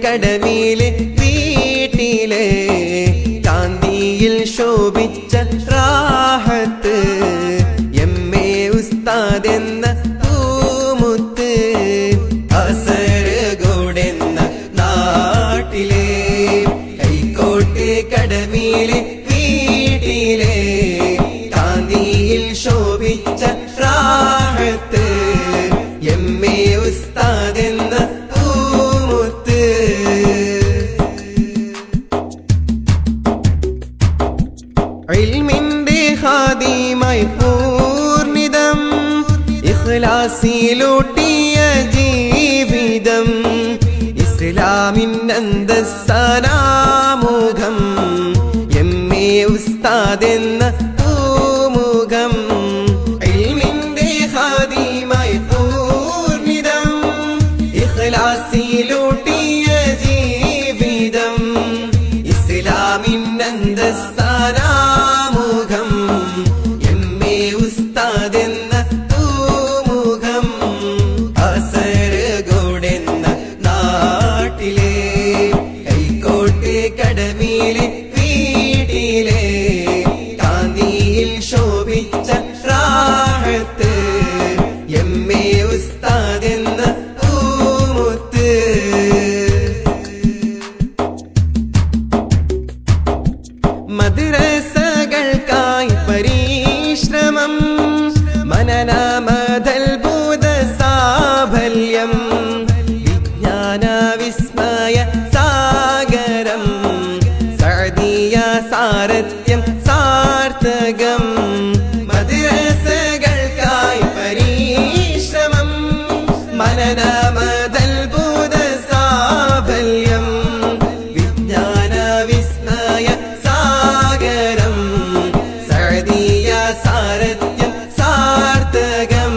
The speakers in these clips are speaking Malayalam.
കടവിലെ വീട്ടിലെ കാന്തിയിൽ ശോഭിച്ച റാഹത്ത് എമ്മേ ഉസ്താദ് എന്ന പൂമുത്ത് കാസർഗോഡെന്ന നാട്ടിലെ കൈക്കോട്ട് കടവിലെ വീട്ടിലെ കാന്തിയിൽ ശോഭിച്ച റാഹത്ത് എമ്മേ ഉസ്താദ് എന്ന പൂമുത്ത് ഇൽമിന്റെ ഖാദിമായി പൂർണിതം ഇഖ്ലാസിലൂട്ടിയ ജീവിതം ഇസ്ലാമിൻ അന്തസ്സനാമുഖം എമ്മേ ഉസ്താദ് എന്ന പൂമുഖം ഇൽമിന്റെ ഖാദിമായി പൂർണിതം ഇഖ്ലാസിലൂട്ടിയ ജീവിതം ഇസ്ലാമിൻ അന്തസ്സനാമുഖം എമ്മേ ഉസ്താദ് എന്ന പൂമുഖം കാസർഗോഡെന്ന നാട്ടിലെ കൈക്കോട്ട് കടവിലെ വീട്ടിലെ കാന്തിയിൽ ശോഭിച്ച റാഹത്ത് എമ്മേ ഉസ്താദ് എന്ന പൂമുത്ത് മദ്രസകൾക്കായി പരിശ്രമം മനനമതൽഭുത സാഫല്യം വിജ്ഞാന വിസ്മയ സാഗരം സഅദിയ സാരഥ്യം സാർത്ഥകം മദ്രസകൾക്കായി പരിശ്രമം മനനമതൽഭുത സാഫല്യം വിജ്ഞാന വിസ്മയ സാഗരം സഅദിയ സാരഥ്യം സാർത്ഥകം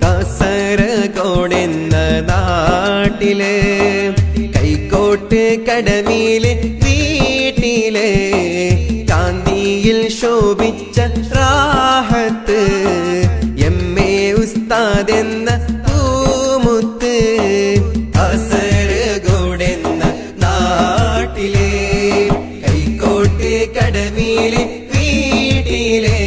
കാസർഗോഡെന്ന നാട്ടിലെ കൈക്കോട്ട് കടവിലെ വീട്ടിലെ കാന്തിയിൽ ശോഭിച്ച റാഹത്ത് എമ്മേ ഉസ്താദ് എന്ന പൂമുത്ത് കാസർഗോഡെന്ന നാട്ടിലെ കൈക്കോട്ട് കടവിലെ വീട്ടിലെ